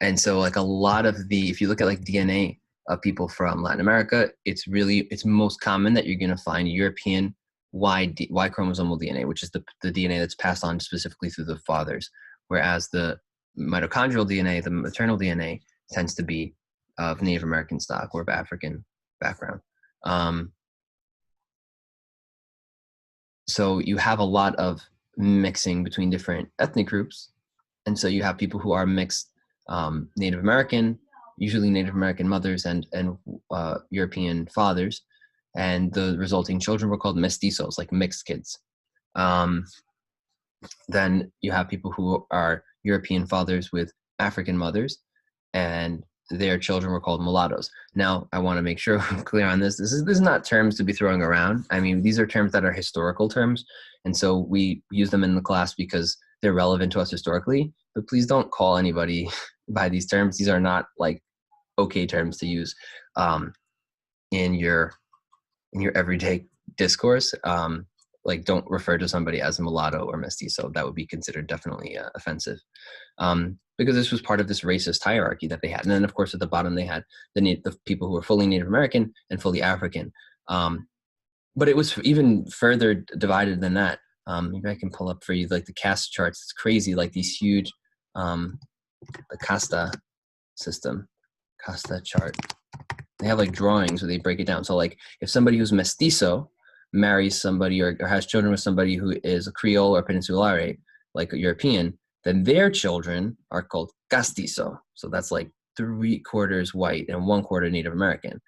And so like a lot of the, if you look at like DNA of people from Latin America, it's most common that you're going to find European Y chromosomal DNA, which is the DNA that's passed on specifically through the fathers, whereas the mitochondrial DNA, the maternal DNA, tends to be of Native American stock or of African background. So you have a lot of mixing between different ethnic groups. And so you have people who are mixed Native American, usually Native American mothers and European fathers. And the resulting children were called mestizos, like mixed kids. Then you have people who are European fathers with African mothers, and their children were called mulattoes. Now, I want to make sure I'm clear on this. This is not terms to be throwing around. I mean, these are terms that are historical terms, and so we use them in the class because they're relevant to us historically. But please don't call anybody by these terms. These are not like okay terms to use in your everyday discourse. Like, don't refer to somebody as a mulatto or mestizo. That would be considered definitely offensive. Because this was part of this racist hierarchy that they had. And then, of course, at the bottom, they had the people who were fully Native American and fully African. But it was even further divided than that. Maybe I can pull up for you, like, the caste charts. It's crazy, like these huge, the casta system, casta chart. They have, like, drawings where they break it down. So, like, if somebody who's mestizo marries somebody or has children with somebody who is a Creole or Peninsulare, like a European, then their children are called castizo. So that's like 3/4 white and 1/4 Native American.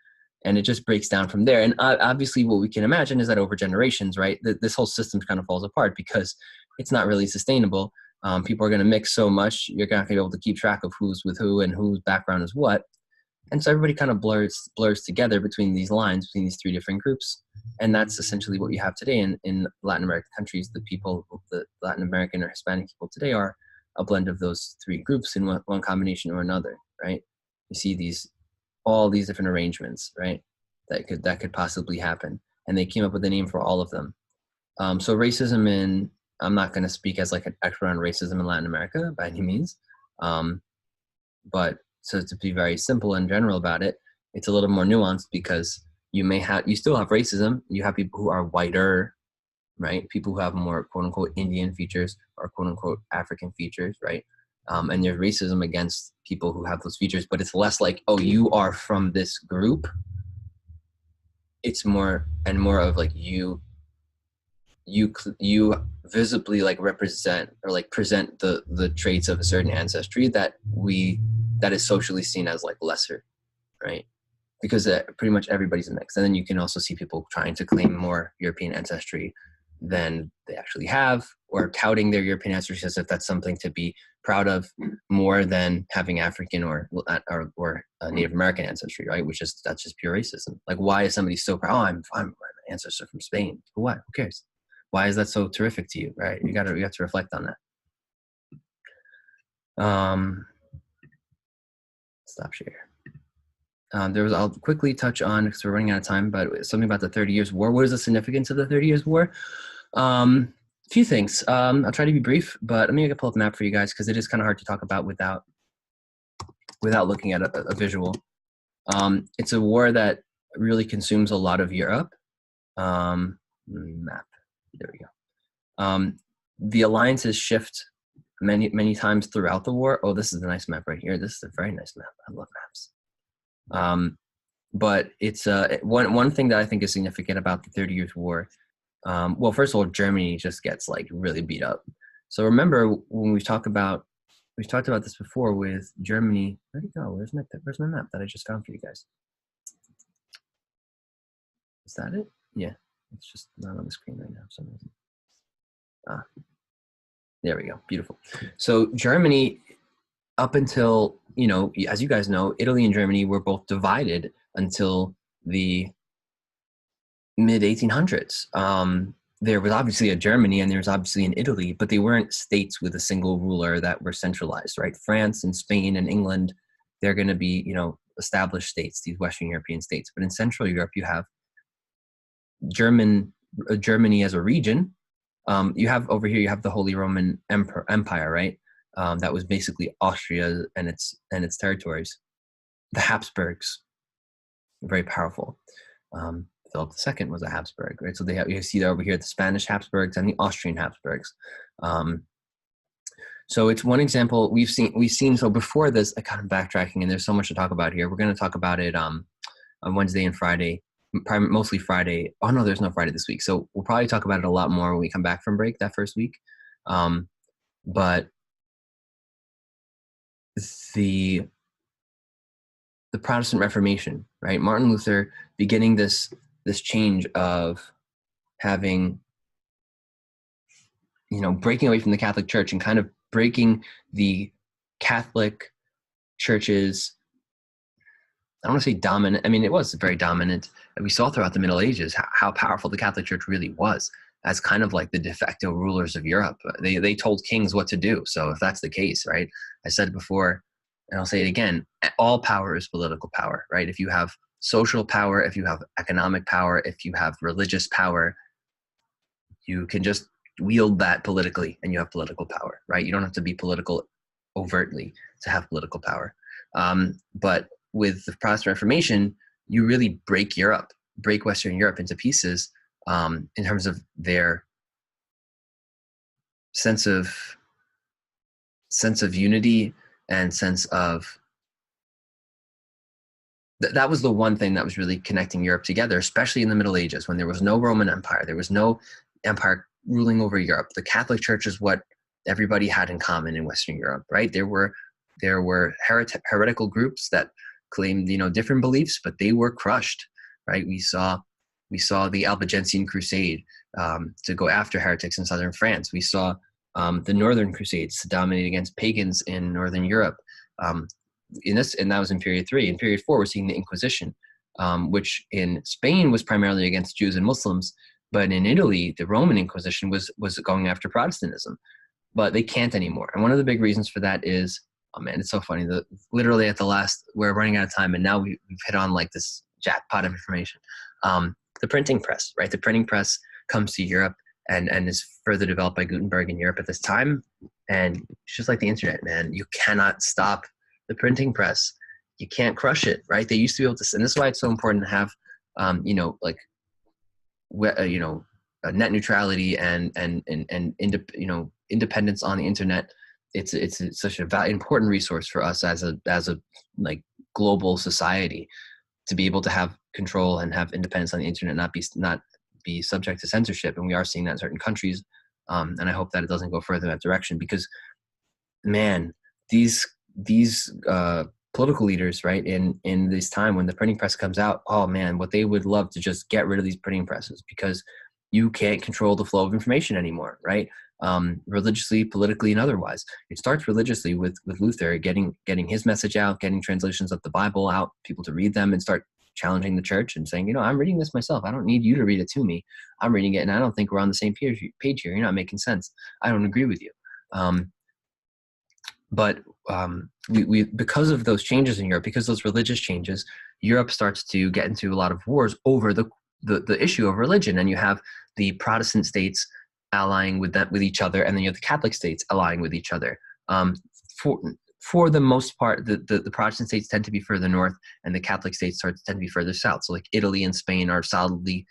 And it just breaks down from there. And obviously what we can imagine is that over generations, right, this whole system kind of falls apart because it's not really sustainable. People are going to mix so much, you're not going to be able to keep track of who's with who and whose background is what. And so everybody kind of blurs together between these lines, between these three different groups. And that's essentially what you have today in Latin American countries. The Latin American or Hispanic people today are a blend of those three groups in one combination or another, right? You see all these different arrangements, right? That could possibly happen. And they came up with a name for all of them. So racism I'm not going to speak as like an expert on racism in Latin America by any means. But so to be very simple and general about it, it's a little more nuanced because you still have racism. You have people who are whiter, right? People who have more quote unquote Indian features or quote unquote African features, right? And there's racism against people who have those features, but it's less like, oh, you are from this group. It's more of like you visibly like represent or like present the traits of a certain ancestry that is socially seen as like lesser, right? Because pretty much everybody's a mix. And then you can also see people trying to claim more European ancestry than they actually have, or touting their European ancestry as if that's something to be proud of more than having African or Native American ancestry, right? That's just pure racism. Like, why is somebody so proud? Oh, I'm an ancestor from Spain. For what? Who cares? Why is that so terrific to you, right? You got to reflect on that. Stop share. I'll quickly touch on, because we're running out of time, but something about the 30 Years' War. What is the significance of the 30 Years' War? A few things. I'll try to be brief, but let me pull up a map for you guys because it is kind of hard to talk about without looking at a visual. It's a war that really consumes a lot of Europe. Map. There we go. The alliances shift many times throughout the war. Oh, this is a nice map right here. This is a very nice map. I love maps. But it's one thing that I think is significant about the 30 Years' War Well, first of all, Germany just gets like really beat up. So remember when we've talked about this before with Germany. Where'd it go? Where's my map that I just found for you guys? Is that it? Yeah, it's just not on the screen right now for some reason. Ah, there we go. Beautiful. So Germany, up until, as you guys know, Italy and Germany were both divided until the mid 1800s. There was obviously a Germany and there was obviously an Italy, but they weren't states with a single ruler that were centralized, right? France and Spain and England, they're going to be, established states, these Western European states. But in Central Europe, you have Germany as a region. You have over here, you have the Holy Roman Empire, right? That was basically Austria and its territories. The Habsburgs, very powerful. Philip II was a Habsburg, right? So you see that over here, the Spanish Habsburgs and the Austrian Habsburgs. So it's one example we've seen. So before this, I kind of backtracking, and there's so much to talk about here. We're going to talk about it on Wednesday and Friday, mostly Friday. Oh no, there's no Friday this week. So we'll probably talk about it a lot more when we come back from break that first week. But the Protestant Reformation, right? Martin Luther beginning this change of having, breaking away from the Catholic Church and kind of breaking the Catholic Church's, I don't want to say dominant. I mean, it was very dominant. And we saw throughout the Middle Ages how powerful the Catholic Church really was as kind of like the de facto rulers of Europe. They told kings what to do. So if that's the case, right? I said it before, and I'll say it again, all power is political power, right? If you have social power, if you have economic power, if you have religious power, you can just wield that politically and you have political power, right? You don't have to be political overtly to have political power. But with the Protestant Reformation, you really break Western Europe into pieces in terms of their sense of unity and sense of that was the one thing that was really connecting Europe together, especially in the Middle Ages when there was no Roman Empire, there was no empire ruling over Europe. The Catholic Church is what everybody had in common in Western Europe, right? There were heretical groups that claimed, different beliefs, but they were crushed, right? We saw the Albigensian Crusade to go after heretics in southern France. We saw the Northern Crusades to dominate against pagans in Northern Europe. And that was in period 3. In period 4, we're seeing the Inquisition, which in Spain was primarily against Jews and Muslims, but in Italy, the Roman Inquisition was going after Protestantism. But they can't anymore. And one of the big reasons for that is, oh man, it's so funny. Literally at the last, we're running out of time, and now we've hit on like this jackpot of information. The printing press, right? The printing press comes to Europe and is further developed by Gutenberg in Europe at this time. And it's just like the internet, man. You cannot stop the printing press. You can't crush it, right? They used to be able to, and this is why it's so important to have, net neutrality and independence on the internet. It's such an important resource for us as a like global society to be able to have control and have independence on the internet, not be subject to censorship. And we are seeing that in certain countries. And I hope that it doesn't go further in that direction, because man, these political leaders, right, in this time when the printing press comes out, oh man, what they would love to just get rid of these printing presses, because you can't control the flow of information anymore, right? Religiously, politically, and otherwise. It starts religiously with Luther getting his message out, getting translations of the Bible out, people to read them and start challenging the church and saying, I'm reading this myself. I don't need you to read it to me. I'm reading it, and I don't think we're on the same page here. You're not making sense. I don't agree with you. But we because of those changes in Europe, because those religious changes, Europe starts to get into a lot of wars over the issue of religion, and you have the Protestant states allying with each other, and then you have the Catholic states allying with each other. For the most part, the Protestant states tend to be further north, and the Catholic states tend to be further south. So like Italy and Spain are solidly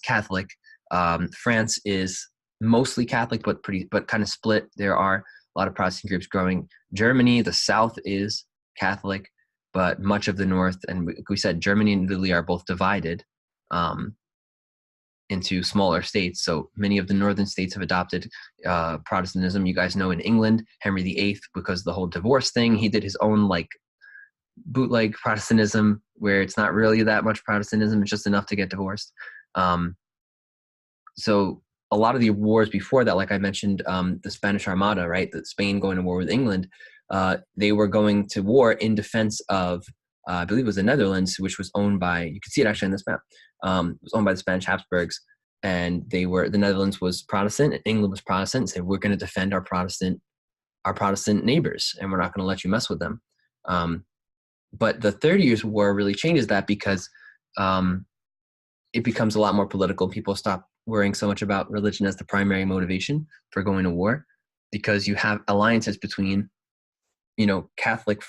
Catholic. France is mostly Catholic, but kind of split. There are a lot of Protestant groups growing. Germany, the south is Catholic, but much of the north, and we said Germany and Italy are both divided. into smaller states. So many of the northern states have adopted Protestantism. You guys know in England, Henry VIII, because the whole divorce thing, he did his own like bootleg Protestantism where it's not really that much Protestantism. It's just enough to get divorced. So a lot of the wars before that, like I mentioned, the Spanish Armada, right? The Spain going to war with England, they were going to war in defense of, I believe it was the Netherlands, which was owned by, you can see it actually on this map, it was owned by the Spanish Habsburgs. And the Netherlands was Protestant and England was Protestant, and said, we're going to defend our Protestant neighbors, and we're not going to let you mess with them. But the 30 Years' War really changes that because it becomes a lot more political. People stop worrying so much about religion as the primary motivation for going to war, because you have alliances between, Catholic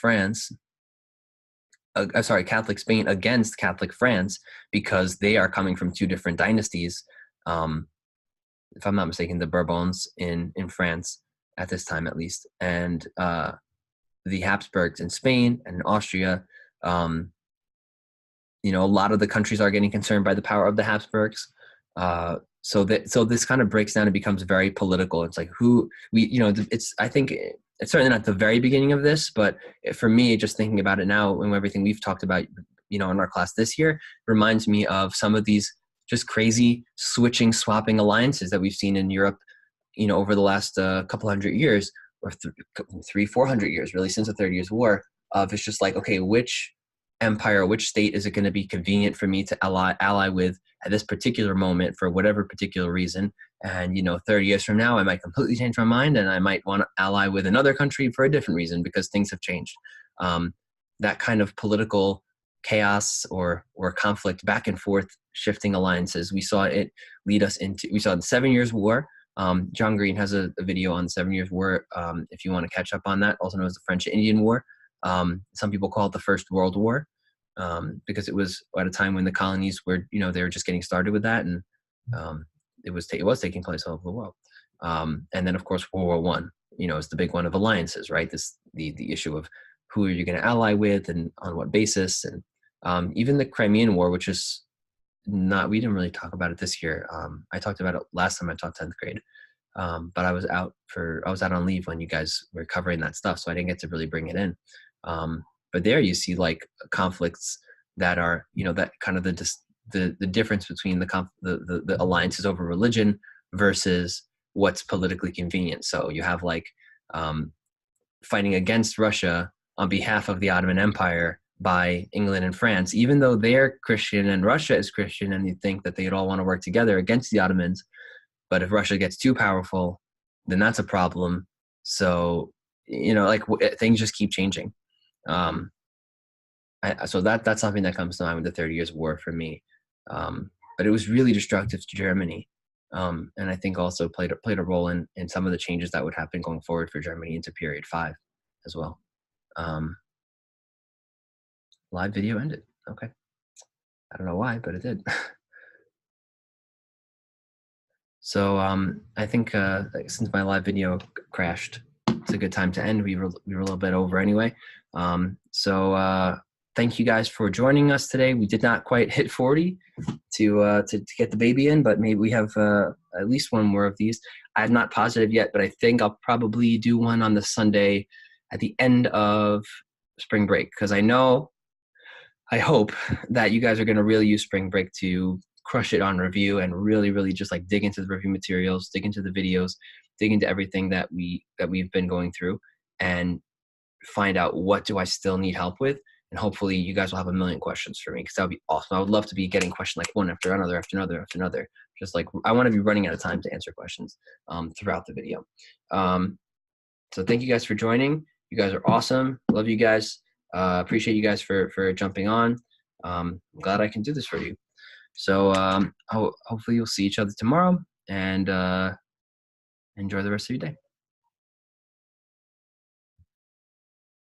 Catholic Spain against Catholic France, because they are coming from two different dynasties. If I'm not mistaken, the Bourbons in France at this time, at least, and the Habsburgs in Spain and in Austria. A lot of the countries are getting concerned by the power of the Habsburgs. So this kind of breaks down and becomes very political. It's like I think it's certainly not the very beginning of this, but for me, just thinking about it now and everything we've talked about, in our class this year, reminds me of some of these just crazy swapping alliances that we've seen in Europe, over the last couple hundred years, or 400 years, really, since the 30 Years' War. Of it's just like, okay, which empire, which state is it going to be convenient for me to ally with at this particular moment for whatever particular reason? And 30 years from now, I might completely change my mind, and I might want to ally with another country for a different reason because things have changed. That kind of political chaos or conflict, back and forth, shifting alliances, we saw it lead us into. We saw the 7 Years' War. John Green has a video on the 7 Years' War. If you want to catch up on that, also known as the French and Indian War. Some people call it the First World War, because it was at a time when the colonies were, they were just getting started with that, and it was taking place all over the world. And then, of course, World War One, is the big one of alliances, right? The issue of who are you going to ally with and on what basis, and even the Crimean War, which is we didn't really talk about it this year. I talked about it last time I taught 10th grade. But I was out on leave when you guys were covering that stuff, so I didn't get to really bring it in. But there you see like conflicts that are, that kind of the difference between the alliances over religion versus what's politically convenient. So you have like fighting against Russia on behalf of the Ottoman Empire by England and France, even though they're Christian and Russia is Christian, and you think that they'd all want to work together against the Ottomans. But if Russia gets too powerful, then that's a problem. So, things just keep changing. So that's something that comes to mind with the 30 Years' War for me. But it was really destructive to Germany. And I think also played a role in some of the changes that would happen going forward for Germany into period 5 as well. Live video ended. Okay. I don't know why, but it did. So I think since my live video crashed, it's a good time to end. We were a little bit over anyway. So thank you guys for joining us today. We did not quite hit 40 to get the baby in, but maybe we have at least one more of these. I'm not positive yet, but I think I'll probably do one on the Sunday at the end of spring break, because I hope that you guys are going to really use spring break to crush it on review and really, really just like dig into the review materials, dig into the videos, dig into everything that we've been going through, and find out what do I still need help with. And hopefully you guys will have a million questions for me, because that would be awesome. I would love to be getting questions like one after another, after another, after another. Just like I want to be running out of time to answer questions throughout the video. So thank you guys for joining. You guys are awesome. Love you guys. Appreciate you guys for jumping on. I'm glad I can do this for you. So hopefully you'll see each other tomorrow, and enjoy the rest of your day.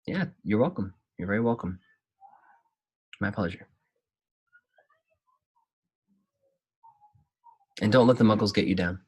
Yeah, you're welcome. You're very welcome. My pleasure. And don't let the muggles get you down.